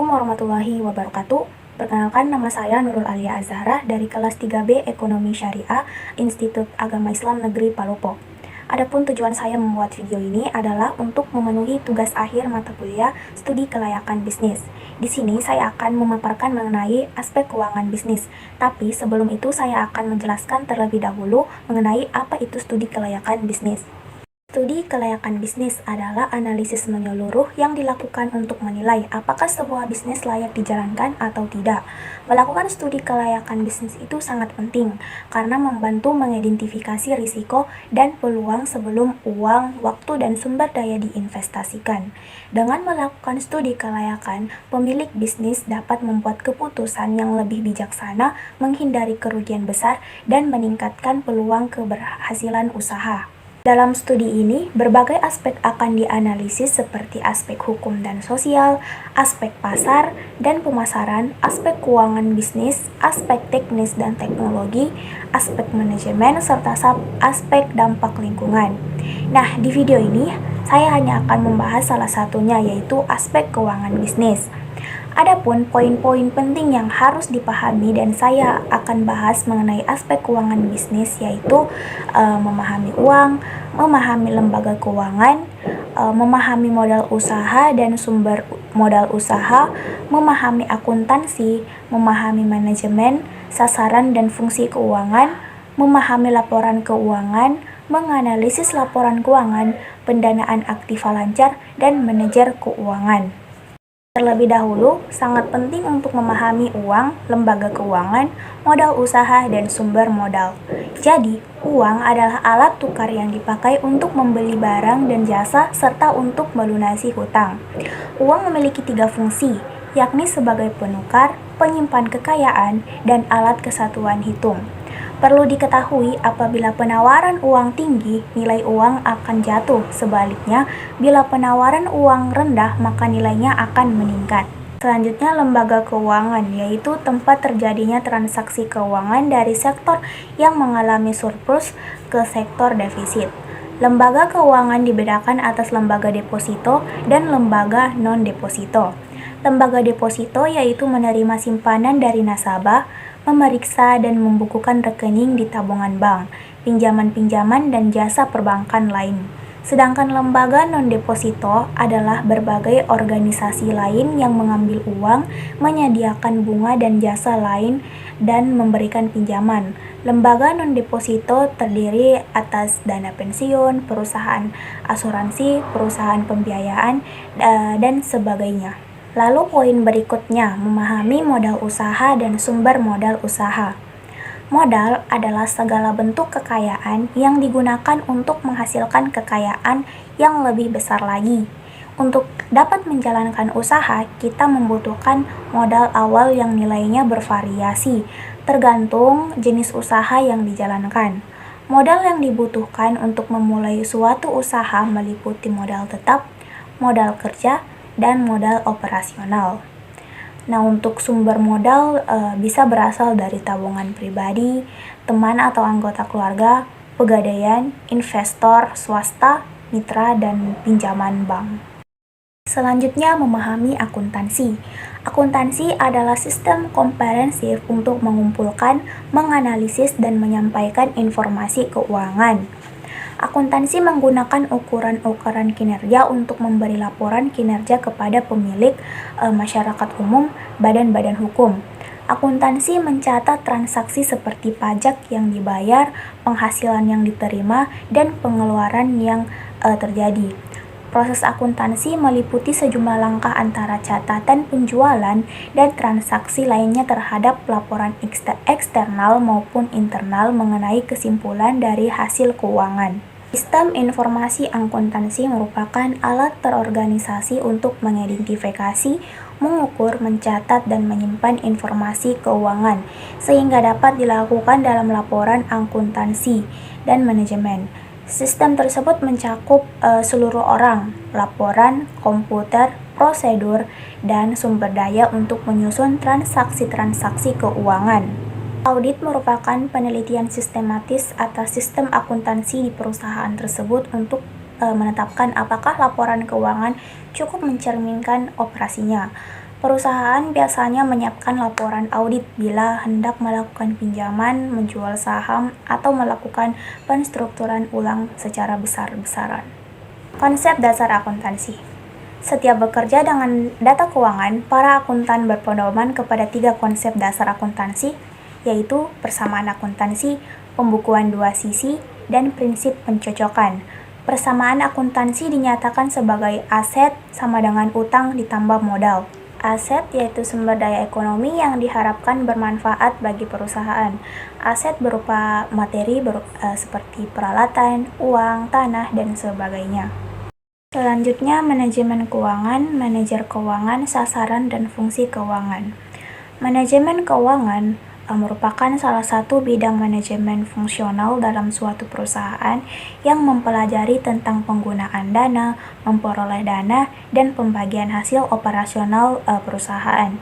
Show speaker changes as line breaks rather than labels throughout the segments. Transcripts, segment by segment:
Assalamualaikum warahmatullahi wabarakatuh. Perkenalkan, nama saya Nurul Alia Azhara dari kelas 3B Ekonomi Syariah Institut Agama Islam Negeri Palopo. Adapun tujuan saya membuat video ini adalah untuk memenuhi tugas akhir mata kuliah studi kelayakan bisnis. Di sini saya akan memaparkan mengenai aspek keuangan bisnis. Tapi sebelum itu saya akan menjelaskan terlebih dahulu mengenai apa itu studi kelayakan bisnis. Studi kelayakan bisnis adalah analisis menyeluruh yang dilakukan untuk menilai apakah sebuah bisnis layak dijalankan atau tidak. Melakukan studi kelayakan bisnis itu sangat penting karena membantu mengidentifikasi risiko dan peluang sebelum uang, waktu, dan sumber daya diinvestasikan. Dengan melakukan studi kelayakan, pemilik bisnis dapat membuat keputusan yang lebih bijaksana, menghindari kerugian besar, dan meningkatkan peluang keberhasilan usaha. Dalam studi ini, berbagai aspek akan dianalisis seperti aspek hukum dan sosial, aspek pasar dan pemasaran, aspek keuangan bisnis, aspek teknis dan teknologi, aspek manajemen, serta aspek dampak lingkungan. Nah, di video ini, saya hanya akan membahas salah satunya, yaitu aspek keuangan bisnis. Adapun poin-poin penting yang harus dipahami dan saya akan bahas mengenai aspek keuangan bisnis, yaitu memahami uang, memahami lembaga keuangan, memahami modal usaha dan sumber modal usaha, memahami akuntansi, memahami manajemen, sasaran dan fungsi keuangan, memahami laporan keuangan, menganalisis laporan keuangan, pendanaan aktiva lancar, dan manajer keuangan. Terlebih dahulu, sangat penting untuk memahami uang, lembaga keuangan, modal usaha, dan sumber modal. Jadi, uang adalah alat tukar yang dipakai untuk membeli barang dan jasa serta untuk melunasi hutang. Uang memiliki 3 fungsi, yakni sebagai penukar, penyimpan kekayaan, dan alat kesatuan hitung. Perlu diketahui, apabila penawaran uang tinggi, nilai uang akan jatuh. Sebaliknya, bila penawaran uang rendah, maka nilainya akan meningkat. Selanjutnya, lembaga keuangan, yaitu tempat terjadinya transaksi keuangan dari sektor yang mengalami surplus ke sektor defisit. Lembaga keuangan dibedakan atas lembaga deposito dan lembaga non-deposito. Lembaga deposito yaitu menerima simpanan dari nasabah, memeriksa dan membukukan rekening di tabungan bank, pinjaman-pinjaman, dan jasa perbankan lain. Sedangkan lembaga non-deposito adalah berbagai organisasi lain yang mengambil uang, menyediakan bunga dan jasa lain, dan memberikan pinjaman. Lembaga non-deposito terdiri atas dana pensiun, perusahaan asuransi, perusahaan pembiayaan, dan sebagainya. Lalu poin berikutnya, memahami modal usaha dan sumber modal usaha. Modal adalah segala bentuk kekayaan yang digunakan untuk menghasilkan kekayaan yang lebih besar lagi. Untuk dapat menjalankan usaha, kita membutuhkan modal awal yang nilainya bervariasi, tergantung jenis usaha yang dijalankan. Modal yang dibutuhkan untuk memulai suatu usaha meliputi modal tetap, modal kerja, dan modal operasional. Nah, untuk sumber modal bisa berasal dari tabungan pribadi, teman atau anggota keluarga, pegadaian, investor, swasta, mitra, dan pinjaman bank. Selanjutnya, memahami akuntansi. Akuntansi adalah sistem komprehensif untuk mengumpulkan, menganalisis, dan menyampaikan informasi keuangan. Akuntansi menggunakan ukuran-ukuran kinerja untuk memberi laporan kinerja kepada pemilik, masyarakat umum, badan-badan hukum. Akuntansi mencatat transaksi seperti pajak yang dibayar, penghasilan yang diterima, dan pengeluaran yang terjadi. Proses akuntansi meliputi sejumlah langkah antara catatan penjualan dan transaksi lainnya terhadap laporan eksternal maupun internal mengenai kesimpulan dari hasil keuangan. Sistem informasi akuntansi merupakan alat terorganisasi untuk mengidentifikasi, mengukur, mencatat, dan menyimpan informasi keuangan, sehingga dapat dilakukan dalam laporan akuntansi dan manajemen. Sistem tersebut mencakup seluruh orang, laporan, komputer, prosedur, dan sumber daya untuk menyusun transaksi-transaksi keuangan. Audit merupakan penelitian sistematis atas sistem akuntansi di perusahaan tersebut untuk menetapkan apakah laporan keuangan cukup mencerminkan operasinya. Perusahaan biasanya menyiapkan laporan audit bila hendak melakukan pinjaman, menjual saham, atau melakukan penstrukturan ulang secara besar-besaran. Konsep dasar akuntansi. Setiap bekerja dengan data keuangan, para akuntan berpedoman kepada 3 konsep dasar akuntansi, yaitu persamaan akuntansi, pembukuan dua sisi, dan prinsip pencocokan. Persamaan akuntansi dinyatakan sebagai aset sama dengan utang ditambah modal. Aset yaitu sumber daya ekonomi yang diharapkan bermanfaat bagi perusahaan. Aset berupa materi seperti peralatan, uang, tanah, dan sebagainya. Selanjutnya, manajemen keuangan, manajer keuangan, sasaran, dan fungsi keuangan. Manajemen keuangan merupakan salah satu bidang manajemen fungsional dalam suatu perusahaan yang mempelajari tentang penggunaan dana, memperoleh dana, dan pembagian hasil operasional perusahaan.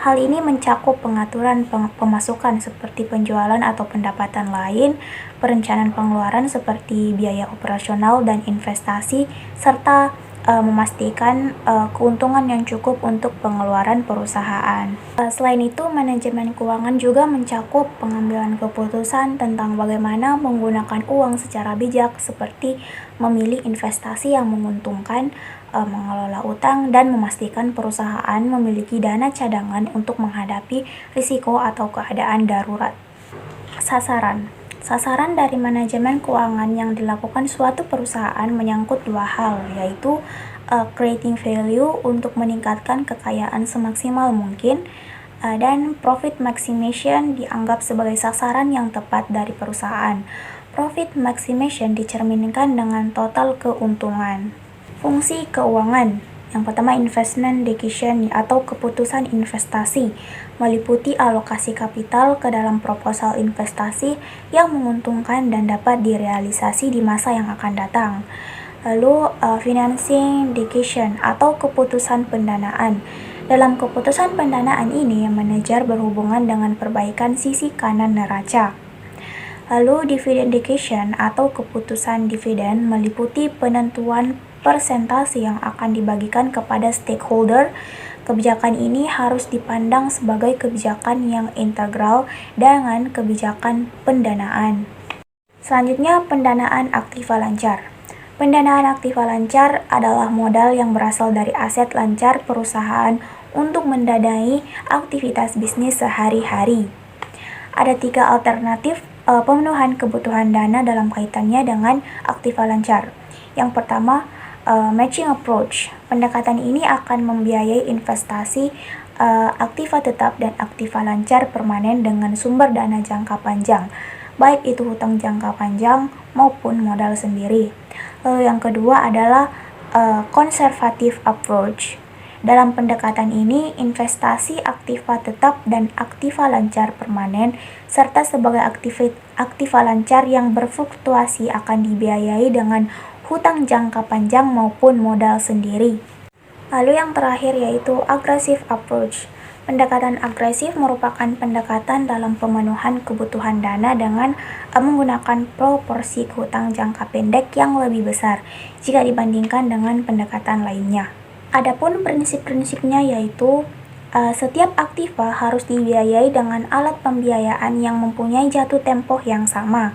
Hal ini mencakup pengaturan pemasukan seperti penjualan atau pendapatan lain, perencanaan pengeluaran seperti biaya operasional dan investasi, serta memastikan keuntungan yang cukup untuk pengeluaran perusahaan. Selain itu, manajemen keuangan juga mencakup pengambilan keputusan tentang bagaimana menggunakan uang secara bijak, seperti memilih investasi yang menguntungkan, mengelola utang, dan memastikan perusahaan memiliki dana cadangan untuk menghadapi risiko atau keadaan darurat. Sasaran dari manajemen keuangan yang dilakukan suatu perusahaan menyangkut 2 hal, yaitu creating value untuk meningkatkan kekayaan semaksimal mungkin, dan profit maximization dianggap sebagai sasaran yang tepat dari perusahaan. Profit maximization dicerminkan dengan total keuntungan. Fungsi keuangan. Yang pertama, investment decision atau keputusan investasi, meliputi alokasi kapital ke dalam proposal investasi yang menguntungkan dan dapat direalisasi di masa yang akan datang. Lalu, financing decision atau keputusan pendanaan. Dalam keputusan pendanaan ini, manajer berhubungan dengan perbaikan sisi kanan neraca. Lalu, dividend decision atau keputusan dividen meliputi penentuan persentase yang akan dibagikan kepada stakeholder. Kebijakan ini harus dipandang sebagai kebijakan yang integral dengan kebijakan pendanaan. Selanjutnya, pendanaan aktiva lancar. Pendanaan aktiva lancar adalah modal yang berasal dari aset lancar perusahaan untuk mendanai aktivitas bisnis sehari-hari. Ada 3 alternatif pemenuhan kebutuhan dana dalam kaitannya dengan aktiva lancar. Yang pertama, matching approach. Pendekatan ini akan membiayai investasi aktiva tetap dan aktiva lancar permanen dengan sumber dana jangka panjang, baik itu hutang jangka panjang maupun modal sendiri. Lalu yang kedua adalah conservative approach. Dalam pendekatan ini, investasi aktiva tetap dan aktiva lancar permanen serta sebagai aktiva lancar yang berfluktuasi akan dibiayai dengan hutang jangka panjang maupun modal sendiri. Lalu yang terakhir yaitu aggressive approach. Pendekatan agresif merupakan pendekatan dalam pemenuhan kebutuhan dana dengan menggunakan proporsi hutang jangka pendek yang lebih besar jika dibandingkan dengan pendekatan lainnya. Adapun prinsip-prinsipnya yaitu setiap aktiva harus dibiayai dengan alat pembiayaan yang mempunyai jatuh tempo yang sama.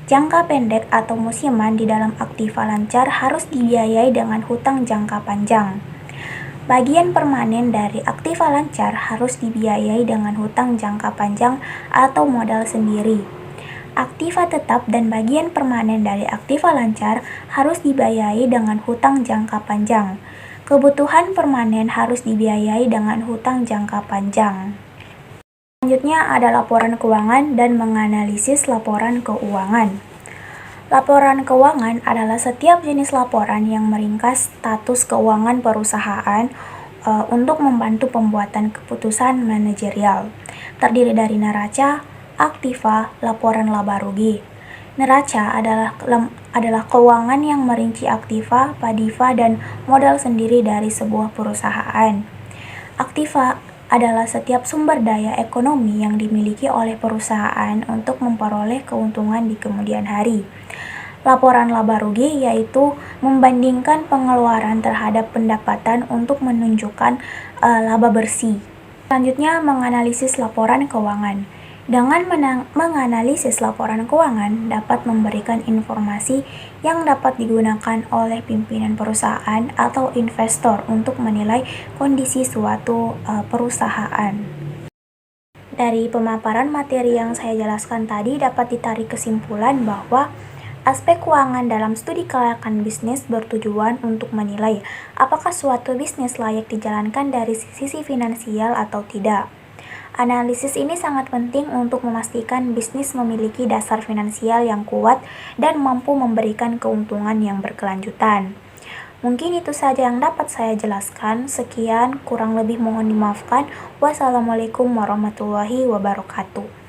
Jangka pendek atau musiman di dalam aktiva lancar harus dibiayai dengan hutang jangka panjang. Bagian permanen dari aktiva lancar harus dibiayai dengan hutang jangka panjang atau modal sendiri. Aktiva tetap dan bagian permanen dari aktiva lancar harus dibiayai dengan hutang jangka panjang. Kebutuhan permanen harus dibiayai dengan hutang jangka panjang. Selanjutnya ada laporan keuangan dan menganalisis laporan keuangan. Laporan keuangan adalah setiap jenis laporan yang meringkas status keuangan perusahaan untuk membantu pembuatan keputusan manajerial. Terdiri dari neraca, aktiva, laporan laba rugi. Neraca adalah keuangan yang merinci aktiva, padiva, dan modal sendiri dari sebuah perusahaan. Aktiva adalah setiap sumber daya ekonomi yang dimiliki oleh perusahaan untuk memperoleh keuntungan di kemudian hari. Laporan laba rugi yaitu membandingkan pengeluaran terhadap pendapatan untuk menunjukkan laba bersih. Selanjutnya, menganalisis laporan keuangan. Dengan menganalisis laporan keuangan dapat memberikan informasi yang dapat digunakan oleh pimpinan perusahaan atau investor untuk menilai kondisi suatu perusahaan. Dari pemaparan materi yang saya jelaskan tadi dapat ditarik kesimpulan bahwa aspek keuangan dalam studi kelayakan bisnis bertujuan untuk menilai apakah suatu bisnis layak dijalankan dari sisi finansial atau tidak. Analisis ini sangat penting untuk memastikan bisnis memiliki dasar finansial yang kuat dan mampu memberikan keuntungan yang berkelanjutan. Mungkin itu saja yang dapat saya jelaskan. Sekian, kurang lebih mohon dimaafkan. Wassalamualaikum warahmatullahi wabarakatuh.